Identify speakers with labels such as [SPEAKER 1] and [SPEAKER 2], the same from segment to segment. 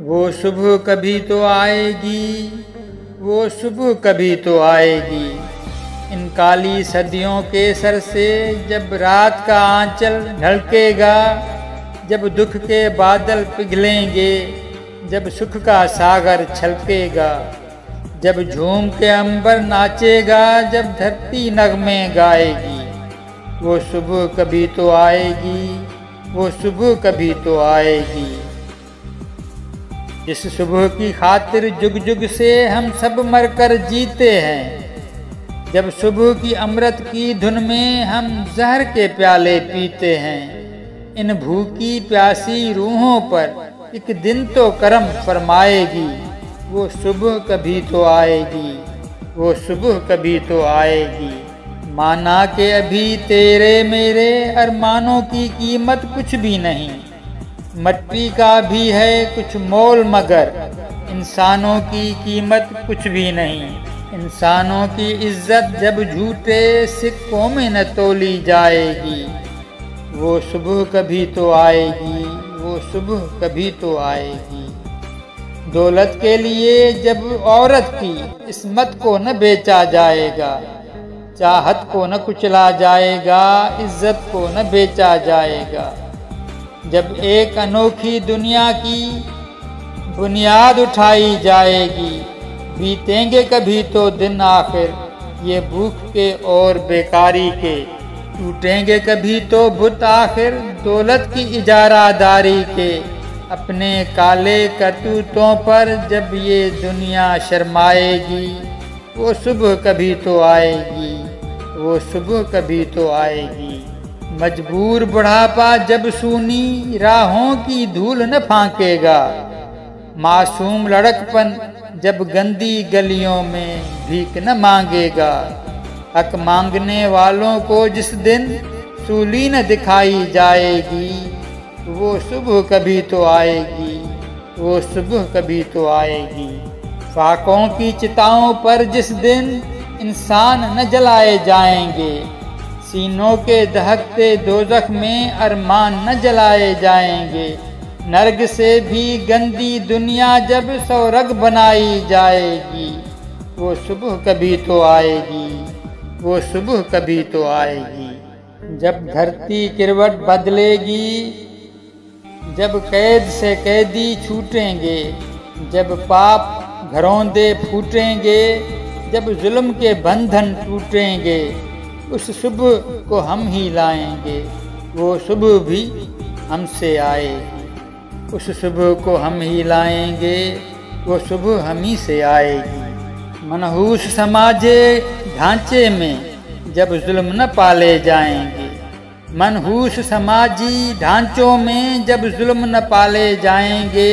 [SPEAKER 1] वो सुबह कभी तो आएगी, वो सुबह कभी तो आएगी। इन काली सदियों के सर से जब रात का आंचल ढलकेगा, जब दुख के बादल पिघलेंगे, जब सुख का सागर छलकेगा, जब झूम के अंबर नाचेगा, जब धरती नगमे गाएगी। वो सुबह कभी तो आएगी, वो सुबह कभी तो आएगी। इस सुबह की खातिर जुग जुग से हम सब मरकर जीते हैं। जब सुबह की अमृत की धुन में हम जहर के प्याले पीते हैं। इन भूखी प्यासी रूहों पर एक दिन तो करम फरमाएगी। वो सुबह कभी तो आएगी, वो सुबह कभी तो आएगी। माना के अभी तेरे मेरे अरमानों की कीमत कुछ भी नहीं। मट्टी का भी है कुछ मोल मगर इंसानों की कीमत कुछ भी नहीं। इंसानों की इज्जत जब झूठे सिक्कों में न तोली जाएगी। वो सुबह कभी तो आएगी, वो सुबह कभी तो आएगी। दौलत के लिए जब औरत की इस्मत को न बेचा जाएगा, चाहत को न कुचला जाएगा, इज्जत को न बेचा जाएगा। जब एक अनोखी दुनिया की बुनियाद उठाई जाएगी, बीतेंगे कभी तो दिन आखिर ये भूख के और बेकारी के। टूटेंगे कभी तो बुत आखिर दौलत की इजारादारी के। अपने काले करतूतों पर जब ये दुनिया शर्माएगी, वो सुबह कभी तो आएगी, वो सुबह कभी तो आएगी। मजबूर बुढ़ापा जब सूनी राहों की धूल न फांकेगा, मासूम लड़कपन जब गंदी गलियों में भीख न मांगेगा। हक मांगने वालों को जिस दिन सूली न दिखाई जाएगी, वो सुबह कभी तो आएगी, वो सुबह कभी तो आएगी। फाकों की चिताओं पर जिस दिन इंसान न जलाए जाएंगे, सीनों के दहकते दोजख में अरमान न जलाए जाएंगे। नर्क से भी गंदी दुनिया जब स्वर्ग बनाई जाएगी, वो सुबह कभी तो आएगी, वो सुबह कभी तो आएगी। जब धरती किरवट बदलेगी, जब कैद से कैदी छूटेंगे, जब पाप घरौंदे फूटेंगे, जब जुल्म के बंधन टूटेंगे, उस सुबह को हम ही लाएंगे। वो सुबह भी हमसे आएगी, उस सुबह को हम ही लाएंगे, वो सुबह हम ही से आएगी। मनहूस समाजे ढांचे में जब जुल्म न पाले जाएंगे, मनहूस समाजी ढांचों में जब जुल्म न पाले जाएंगे,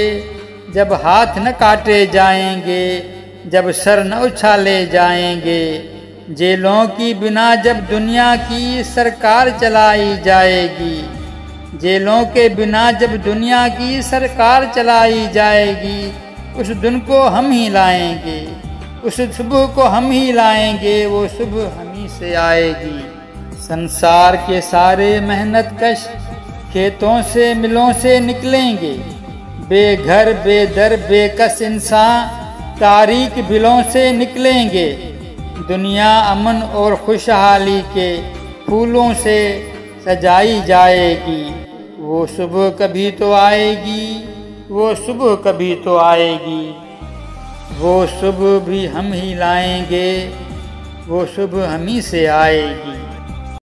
[SPEAKER 1] जब हाथ न काटे जाएंगे, जब सर न उछाले जाएंगे, जेलों की बिना जब दुनिया की सरकार चलाई जाएगी, जेलों के बिना जब दुनिया की सरकार चलाई जाएगी, उस दिन को हम ही लाएंगे, उस सुबह को हम ही लाएंगे, वो सुबह हम ही से आएगी। संसार के सारे मेहनत कश खेतों से मिलों से निकलेंगे, बेघर बेदर बेकस इंसान तारीख बिलों से निकलेंगे। दुनिया अमन और खुशहाली के फूलों से सजाई जाएगी। वो सुबह कभी तो आएगी, वो सुबह कभी तो आएगी। वो सुबह भी हम ही लाएंगे, वो सुबह हम ही से आएगी।